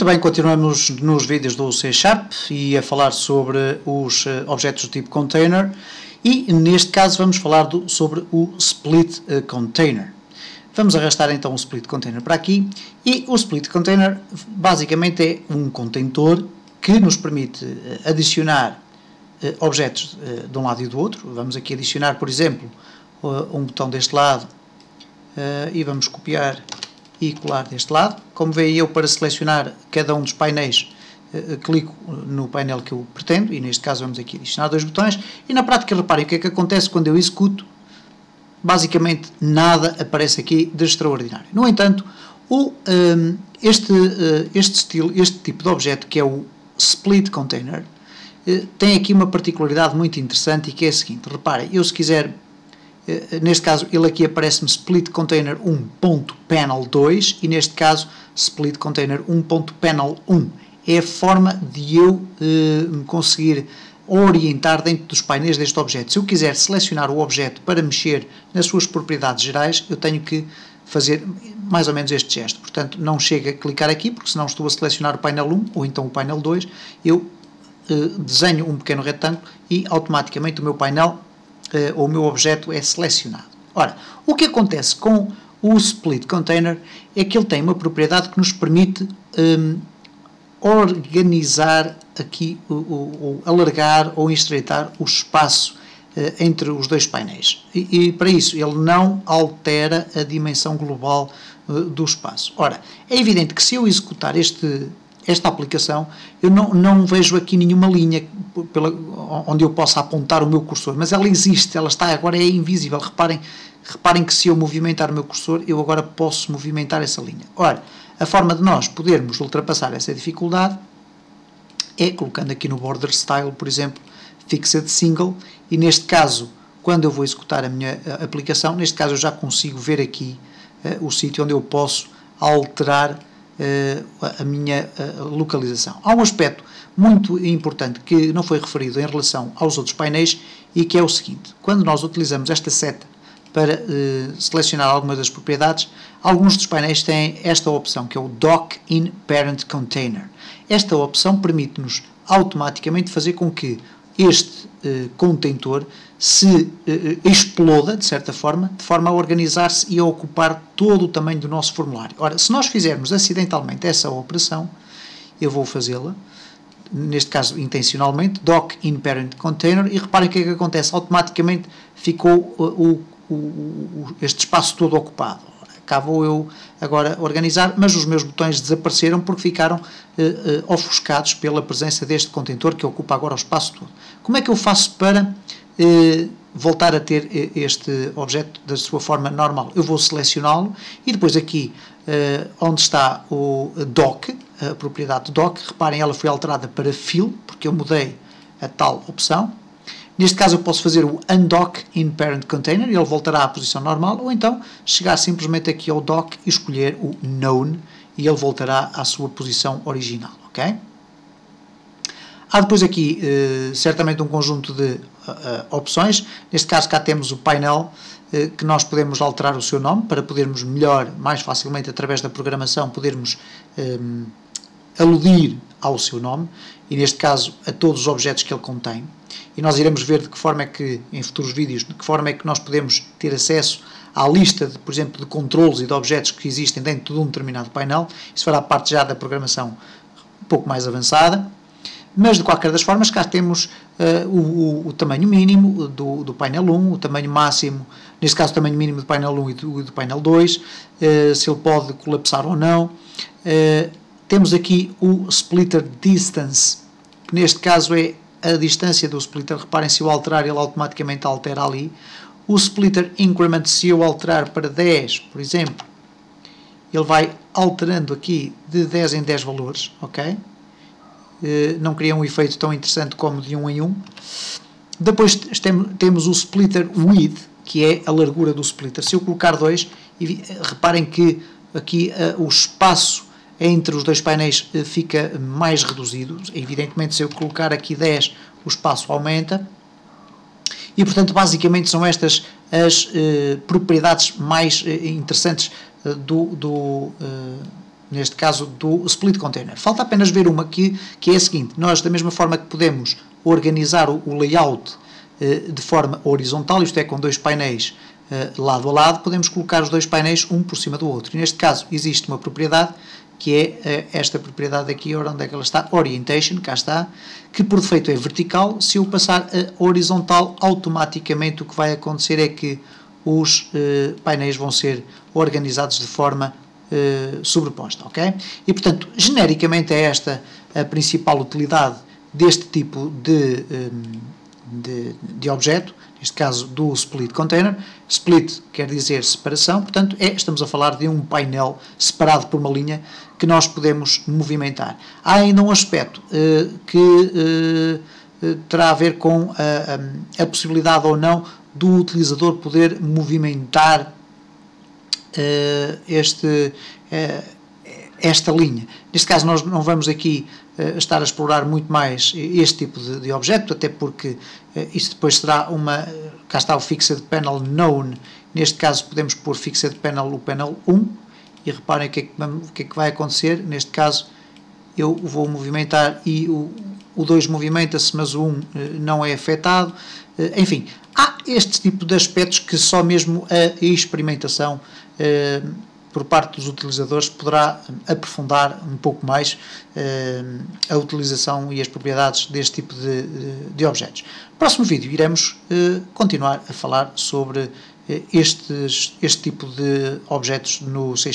Muito bem, continuamos nos vídeos do C# e a falar sobre os objetos do tipo container e neste caso vamos falar sobre o split container. Vamos arrastar então o split container para aqui e o split container basicamente é um contentor que nos permite adicionar objetos de um lado e do outro. Vamos aqui adicionar, por exemplo, um botão deste lado e vamos copiar e colar deste lado. Como veem, eu para selecionar cada um dos painéis clico no painel que eu pretendo e neste caso vamos aqui adicionar dois botões e na prática reparem o que é que acontece quando eu executo. Basicamente nada aparece aqui de extraordinário. No entanto, este tipo de objeto, que é o split container, tem aqui uma particularidade muito interessante e que é a seguinte. Reparem, eu se quiser, neste caso ele aqui aparece-me split container 1.panel2 e neste caso split container 1.panel1. É a forma de eu me conseguir orientar dentro dos painéis deste objeto. Se eu quiser selecionar o objeto para mexer nas suas propriedades gerais, eu tenho que fazer mais ou menos este gesto. Portanto, não chega a clicar aqui, porque senão estou a selecionar o painel 1 ou então o painel 2. Eu desenho um pequeno retângulo e automaticamente o meu painel ou o meu objeto é selecionado. Ora, o que acontece com o split container é que ele tem uma propriedade que nos permite organizar aqui, ou alargar ou estreitar o espaço entre os dois painéis. E para isso ele não altera a dimensão global do espaço. Ora, é evidente que se eu executar esta aplicação, eu não vejo aqui nenhuma linha onde eu possa apontar o meu cursor, mas ela existe, ela está, agora é invisível. Reparem que se eu movimentar o meu cursor, eu agora posso movimentar essa linha. Ora, a forma de nós podermos ultrapassar essa dificuldade é colocando aqui no border style, por exemplo, fixed single, e neste caso, quando eu vou executar a minha aplicação, neste caso eu já consigo ver aqui o sítio onde eu posso alterar a minha localização. Há um aspecto muito importante que não foi referido em relação aos outros painéis e que é o seguinte: quando nós utilizamos esta seta para selecionar algumas das propriedades, alguns dos painéis têm esta opção, que é o Dock in Parent Container. Esta opção permite-nos automaticamente fazer com que este contentor se exploda, de certa forma, de forma a organizar-se e a ocupar todo o tamanho do nosso formulário. Ora, se nós fizermos acidentalmente essa operação, eu vou fazê-la, neste caso intencionalmente, Dock in Parent Container, e reparem o que é que acontece, automaticamente ficou este espaço todo ocupado. Cá vou eu agora organizar, mas os meus botões desapareceram porque ficaram ofuscados pela presença deste contentor que ocupa agora o espaço todo. Como é que eu faço para voltar a ter este objeto da sua forma normal? Eu vou selecioná-lo e depois aqui onde está o dock, a propriedade dock, reparem, ela foi alterada para fill, porque eu mudei a tal opção. Neste caso eu posso fazer o Undock in Parent Container e ele voltará à posição normal, ou então chegar simplesmente aqui ao Dock e escolher o Known e ele voltará à sua posição original, ok? Há depois aqui certamente um conjunto de opções. Neste caso cá temos o painel que nós podemos alterar o seu nome para podermos mais facilmente através da programação podermos aludir ao seu nome e neste caso a todos os objetos que ele contém. E nós iremos ver de que forma é que, em futuros vídeos, de que forma é que nós podemos ter acesso à lista, por exemplo, de controles e de objetos que existem dentro de um determinado painel. Isso fará parte já da programação um pouco mais avançada. Mas, de qualquer das formas, cá temos o tamanho mínimo do painel 1, o tamanho máximo, neste caso o tamanho mínimo do painel 1 e do painel 2, se ele pode colapsar ou não. Temos aqui o splitter distance, que neste caso é a distância do splitter. Reparem, se eu alterar, ele automaticamente altera ali. O splitter increment, se eu alterar para 10, por exemplo, ele vai alterando aqui de 10 em 10 valores, ok? Não cria um efeito tão interessante como de 1 em 1. Depois temos o splitter width, que é a largura do splitter. Se eu colocar 2, reparem que aqui o espaço entre os dois painéis fica mais reduzido. Evidentemente, se eu colocar aqui 10, o espaço aumenta. E, portanto, basicamente são estas as propriedades mais interessantes neste caso do split container. Falta apenas ver uma que é a seguinte: nós, da mesma forma que podemos organizar o layout de forma horizontal, isto é, com dois painéis lado a lado, podemos colocar os dois painéis um por cima do outro. E neste caso existe uma propriedade que é esta propriedade aqui, onde é que ela está? Orientation, cá está, que por defeito é vertical. Se eu passar a horizontal, automaticamente o que vai acontecer é que os painéis vão ser organizados de forma sobreposta, ok? E, portanto, genericamente é esta a principal utilidade deste tipo de objeto, neste caso do split container. Split quer dizer separação, portanto, estamos a falar de um painel separado por uma linha que nós podemos movimentar. Há ainda um aspecto que terá a ver com a possibilidade ou não do utilizador poder movimentar esta linha. Neste caso nós não vamos aqui estar a explorar muito mais este tipo de objeto, até porque isto depois será cá está o Fixed Panel Known. Neste caso podemos pôr Fixed Panel, o Panel 1, e reparem o que é que vai acontecer. Neste caso eu vou movimentar e o 2 movimenta-se, mas o 1 não é afetado. Enfim, há este tipo de aspectos que só mesmo a experimentação por parte dos utilizadores poderá aprofundar um pouco mais a utilização e as propriedades deste tipo de objetos. No próximo vídeo iremos continuar a falar sobre este tipo de objetos no C#.